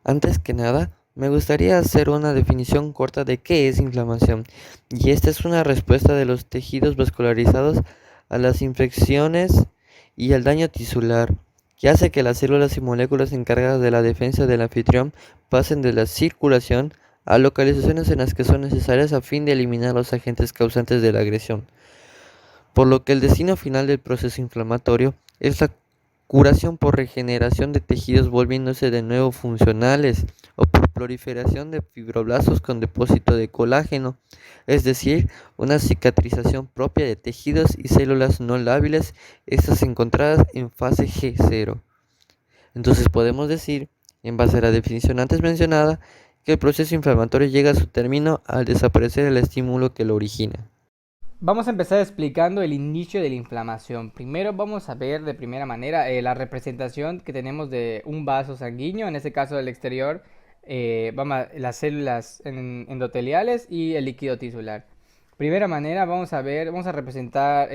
Antes que nada, me gustaría hacer una definición corta de qué es inflamación, y esta es una respuesta de los tejidos vascularizados a las infecciones y al daño tisular, que hace que las células y moléculas encargadas de la defensa del anfitrión pasen de la circulación a localizaciones en las que son necesarias a fin de eliminar los agentes causantes de la agresión, por lo que el destino final del proceso inflamatorio es la curación por regeneración de tejidos volviéndose de nuevo funcionales o por proliferación de fibroblastos con depósito de colágeno, es decir, una cicatrización propia de tejidos y células no lábiles, estas encontradas en fase G0. Entonces podemos decir, en base a la definición antes mencionada, que el proceso inflamatorio llega a su término al desaparecer el estímulo que lo origina. Vamos a empezar explicando el inicio de la inflamación. Primero vamos a ver de primera manera la representación que tenemos de un vaso sanguíneo, en este caso del exterior, las células endoteliales y el líquido tisular. Primera manera vamos a representar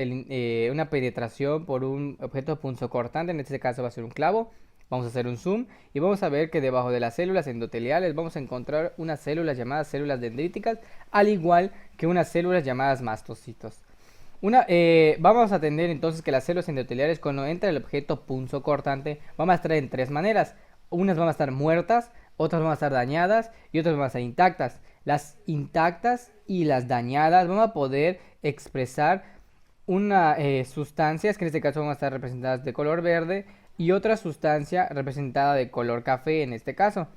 una penetración por un objeto punzocortante, en este caso va a ser un clavo. Vamos a hacer un zoom y vamos a ver que debajo de las células endoteliales vamos a encontrar unas células llamadas células dendríticas, al igual que unas células llamadas mastocitos. Vamos a tener entonces que las células endoteliales, cuando entra el objeto punzocortante, van a estar en tres maneras. Unas van a estar muertas, otras van a estar dañadas y otras van a estar intactas. Las intactas y las dañadas van a poder expresar unas sustancias que en este caso van a estar representadas de color verde y otra sustancia representada de color café en este caso.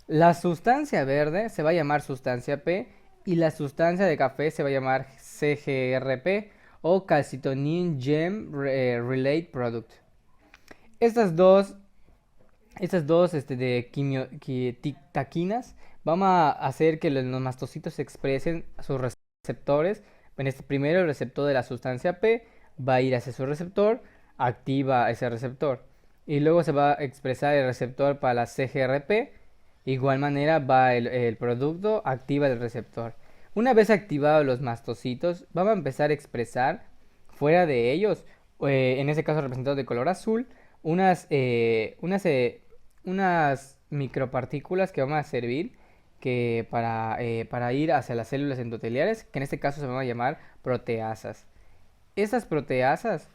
La sustancia verde se va a llamar sustancia P y la sustancia de café se va a llamar CGRP o Calcitonin Gem Relate Product. Estas dos, estas dos taquinas van a hacer que los mastocitos expresen sus receptores. En este primero el receptor de la sustancia P va a ir hacia su receptor, activa ese receptor. Y luego se va a expresar el receptor para la CGRP. Igual manera va el producto, activa el receptor. Una vez activados los mastocitos, vamos a empezar a expresar fuera de ellos, en este caso representados de color azul, unas micropartículas que van a servir para ir hacia las células endoteliales, que en este caso se van a llamar proteasas. Estas proteasas,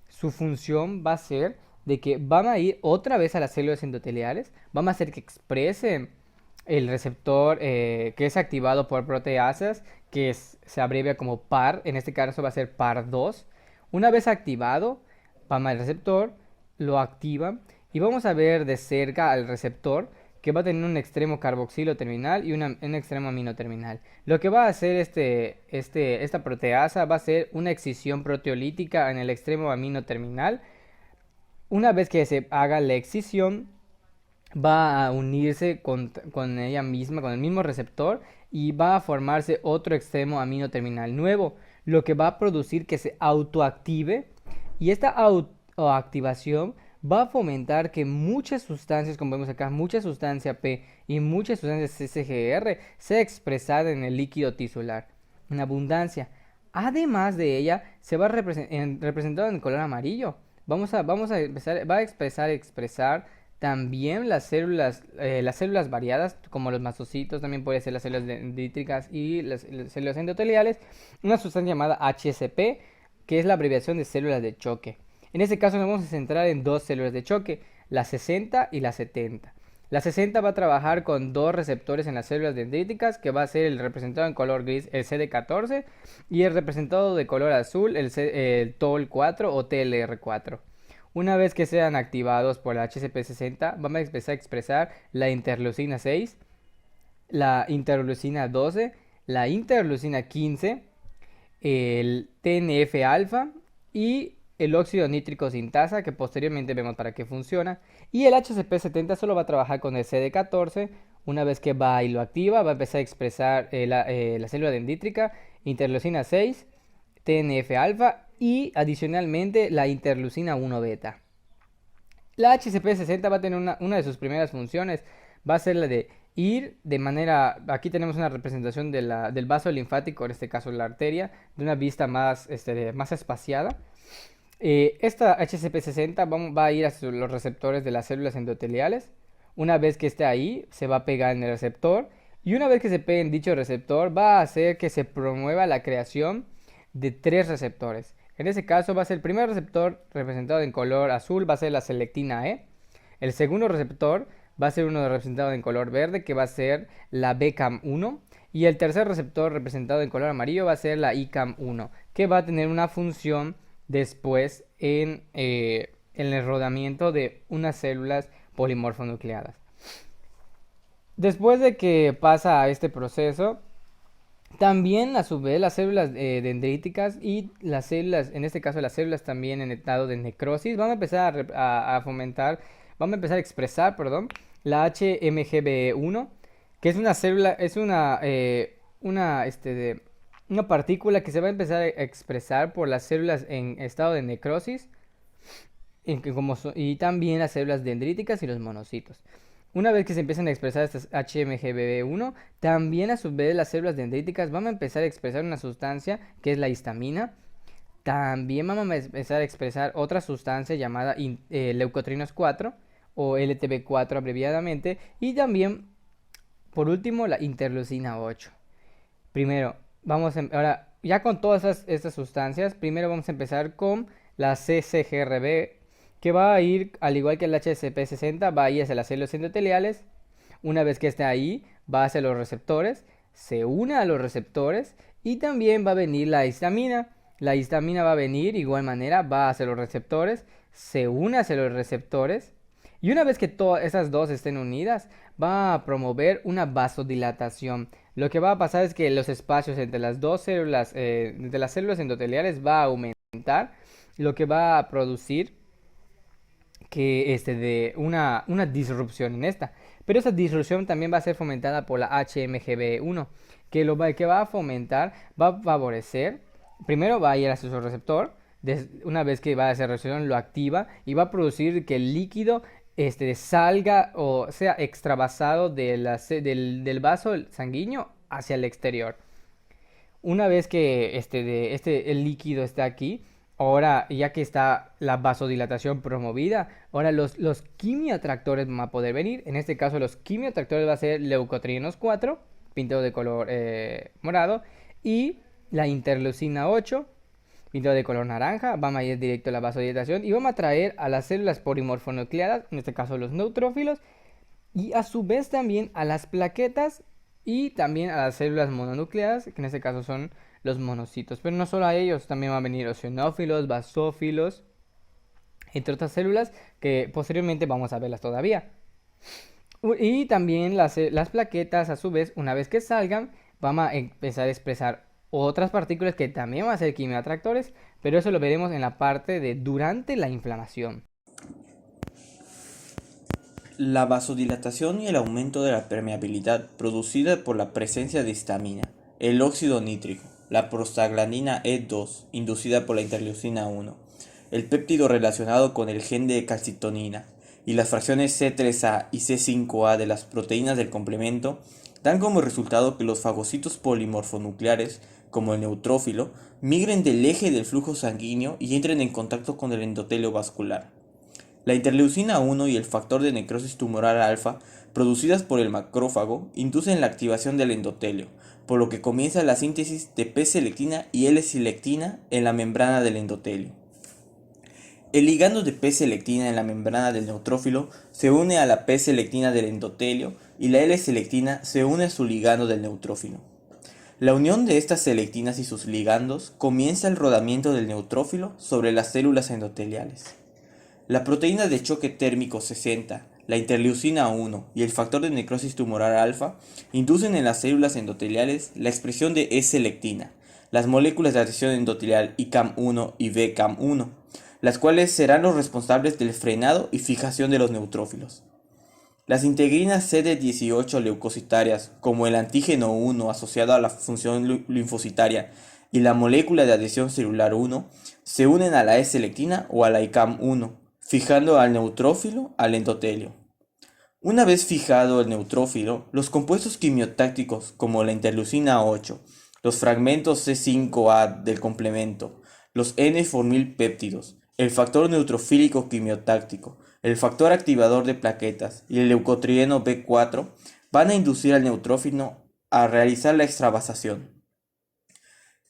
su función va a ser de que van a ir otra vez a las células endoteliales, van a hacer que expresen el receptor que es activado por proteasas, se abrevia como PAR, en este caso va a ser PAR2. Una vez activado, vamos al receptor, lo activa y vamos a ver de cerca al receptor que va a tener un extremo carboxilo terminal y un extremo amino terminal. Lo que va a hacer esta proteasa va a ser una excisión proteolítica en el extremo amino terminal. Una vez que se haga la excisión, va a unirse con ella misma, con el mismo receptor, y va a formarse otro extremo amino terminal nuevo, lo que va a producir que se autoactive, y esta autoactivación va a fomentar que muchas sustancias, como vemos acá, mucha sustancia P y muchas sustancias CCGR se expresan en el líquido tisular en abundancia. Además de ella, se va a representar en color amarillo. Vamos a empezar, va a expresar también las células variadas, como los mastocitos, también puede ser las células dendríticas y las células endoteliales, una sustancia llamada HCP, que es la abreviación de células de choque. En este caso nos vamos a centrar en dos células de choque, la 60 y la 70. La 60 va a trabajar con dos receptores en las células dendríticas, que va a ser el representado en color gris, el CD14, y el representado de color azul, el TOL4 o TLR4. Una vez que sean activados por la HCP60, vamos a empezar a expresar la interleucina 6, la interleucina 12, la interleucina 15, el TNF-alfa y el óxido nítrico sintasa, que posteriormente vemos para qué funciona. Y el HCP70 solo va a trabajar con el CD14. Una vez que va y lo activa, va a empezar a expresar la célula dendrítica, interleucina 6, TNF-alfa y adicionalmente la interleucina 1 beta. La HCP60 va a tener una de sus primeras funciones, va a ser la de ir de manera, aquí tenemos una representación del vaso linfático, en este caso la arteria, de una vista más espaciada. Esta HCP60 va a ir a los receptores de las células endoteliales. Una vez que esté ahí, se va a pegar en el receptor. Y una vez que se pegue en dicho receptor, va a hacer que se promueva la creación de tres receptores. En ese caso va a ser el primer receptor representado en color azul, va a ser la selectina E. El segundo receptor va a ser uno representado en color verde, que va a ser la BCAM1. Y el tercer receptor representado en color amarillo va a ser la ICAM1, que va a tener una función después en el rodamiento de unas células polimorfonucleadas. Después de que pasa a este proceso, también a su vez las células dendríticas y las células, en este caso las células también en estado de necrosis, van a empezar a fomentar, van a empezar a expresar, perdón, la HMGB1, que es una célula, es una partícula que se va a empezar a expresar por las células en estado de necrosis y también las células dendríticas y los monocitos. Una vez que se empiezan a expresar estas HMGB1, también a su vez las células dendríticas van a empezar a expresar una sustancia que es la histamina. También vamos a empezar a expresar otra sustancia llamada leucotrienos 4 o LTB4 abreviadamente. Y también, por último, la interleucina 8. Primero, ahora, ya con todas estas sustancias, primero vamos a empezar con la CCGRB, que va a ir, al igual que el HSP60, va a ir hacia las células endoteliales. Una vez que esté ahí, va hacia los receptores, se une a los receptores y también va a venir la histamina. La histamina va a venir, igual manera, va hacia los receptores, se une hacia los receptores y una vez que todas esas dos estén unidas, va a promover una vasodilatación. Lo que va a pasar es que los espacios entre las dos células, entre las células endoteliales, va a aumentar, lo que va a producir que de una disrupción en esta. Pero esa disrupción también va a ser fomentada por la HMGB1, que va a fomentar, va a favorecer, primero va a ir hacia su receptor, una vez que va a hacer reacción lo activa y va a producir que el líquido salga o sea extravasado del vaso sanguíneo hacia el exterior. Una vez que el líquido está aquí, ahora ya que está la vasodilatación promovida, ahora los quimioatractores van a poder venir. En este caso los quimioatractores va a ser leucotrienos 4, pintado de color morado, y la interleucina 8, pintado de color naranja. Vamos a ir directo a la vasodilatación y vamos a traer a las células polimorfonucleadas, en este caso los neutrófilos, y a su vez también a las plaquetas y también a las células mononucleadas, que en este caso son los monocitos. Pero no solo a ellos, también van a venir eosinófilos, basófilos, entre otras células que posteriormente vamos a verlas todavía. Y también las plaquetas, a su vez, una vez que salgan, vamos a empezar a expresar otras partículas que también van a ser quimioatractores, pero eso lo veremos en la parte de durante la inflamación. La vasodilatación y el aumento de la permeabilidad producida por la presencia de histamina, el óxido nítrico, la prostaglandina E2 inducida por la interleucina 1, el péptido relacionado con el gen de calcitonina y las fracciones C3A y C5A de las proteínas del complemento dan como resultado que los fagocitos polimorfonucleares, como el neutrófilo, migren del eje del flujo sanguíneo y entren en contacto con el endotelio vascular. La interleucina 1 y el factor de necrosis tumoral alfa, producidas por el macrófago, inducen la activación del endotelio, por lo que comienza la síntesis de P-selectina y L-selectina en la membrana del endotelio. El ligando de P-selectina en la membrana del neutrófilo se une a la P-selectina del endotelio y la L-selectina se une a su ligando del neutrófilo. La unión de estas selectinas y sus ligandos comienza el rodamiento del neutrófilo sobre las células endoteliales. La proteína de choque térmico 60, la interleucina 1 y el factor de necrosis tumoral alfa inducen en las células endoteliales la expresión de E-selectina, las moléculas de adhesión endotelial ICAM1 y BCAM1, las cuales serán los responsables del frenado y fijación de los neutrófilos. Las integrinas CD18 leucocitarias, como el antígeno 1 asociado a la función linfocitaria y la molécula de adhesión celular 1, se unen a la E-selectina o a la ICAM1, fijando al neutrófilo al endotelio. Una vez fijado el neutrófilo, los compuestos quimiotácticos como la interleucina 8, los fragmentos C5A del complemento, los N-formilpéptidos, el factor neutrofílico quimiotáctico, el factor activador de plaquetas y el leucotrieno B4 van a inducir al neutrófilo a realizar la extravasación.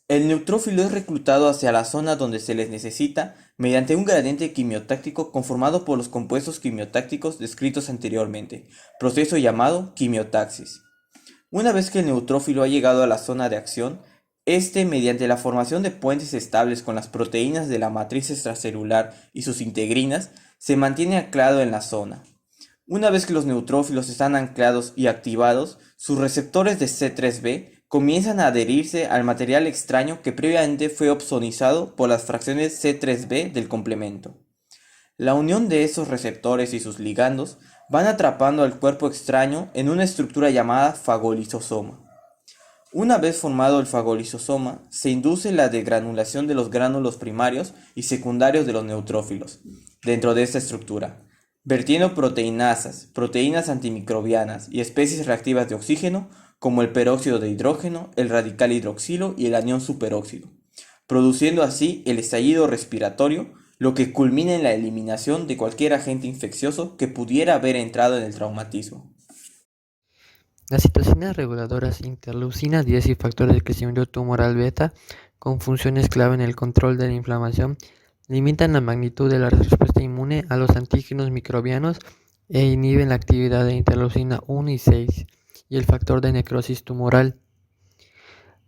El neutrófilo es reclutado hacia la zona donde se les necesita mediante un gradiente quimiotáctico conformado por los compuestos quimiotácticos descritos anteriormente, proceso llamado quimiotaxis. Una vez que el neutrófilo ha llegado a la zona de acción, mediante la formación de puentes estables con las proteínas de la matriz extracelular y sus integrinas, se mantiene anclado en la zona. Una vez que los neutrófilos están anclados y activados, sus receptores de C3b comienzan a adherirse al material extraño que previamente fue opsonizado por las fracciones C3b del complemento. La unión de esos receptores y sus ligandos van atrapando al cuerpo extraño en una estructura llamada fagolisosoma. Una vez formado el fagolisosoma, se induce la degranulación de los gránulos primarios y secundarios de los neutrófilos dentro de esta estructura, vertiendo proteinasas, proteínas antimicrobianas y especies reactivas de oxígeno como el peróxido de hidrógeno, el radical hidroxilo y el anión superóxido, produciendo así el estallido respiratorio, lo que culmina en la eliminación de cualquier agente infeccioso que pudiera haber entrado en el traumatismo. Las citocinas reguladoras interleucina 10 y factores de crecimiento tumoral beta, con funciones clave en el control de la inflamación, limitan la magnitud de la respuesta inmune a los antígenos microbianos e inhiben la actividad de interleucina 1 y 6 y el factor de necrosis tumoral.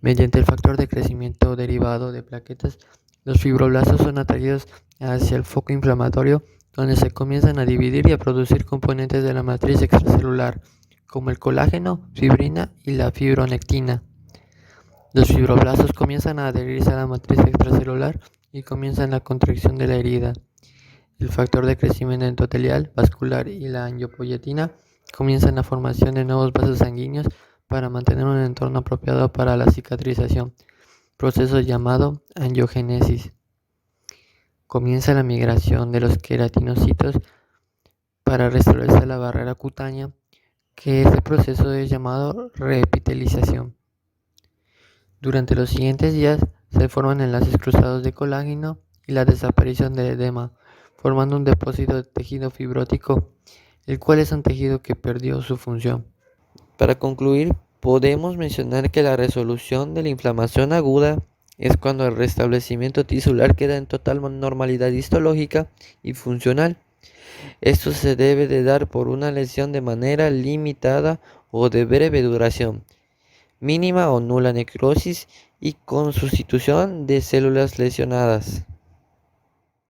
Mediante el factor de crecimiento derivado de plaquetas, los fibroblastos son atraídos hacia el foco inflamatorio, donde se comienzan a dividir y a producir componentes de la matriz extracelular, como el colágeno, fibrina y la fibronectina. Los fibroblastos comienzan a adherirse a la matriz extracelular y comienzan la contracción de la herida. El factor de crecimiento endotelial, vascular y la angiopoyetina comienzan la formación de nuevos vasos sanguíneos para mantener un entorno apropiado para la cicatrización, proceso llamado angiogénesis. Comienza la migración de los queratinocitos para restablecer la barrera cutánea, que este proceso es llamado reepitelización. Durante los siguientes días se forman enlaces cruzados de colágeno y la desaparición del edema, formando un depósito de tejido fibrótico, el cual es un tejido que perdió su función. Para concluir, podemos mencionar que la resolución de la inflamación aguda es cuando el restablecimiento tisular queda en total normalidad histológica y funcional. Esto se debe de dar por una lesión de manera limitada o de breve duración, mínima o nula necrosis y con sustitución de células lesionadas.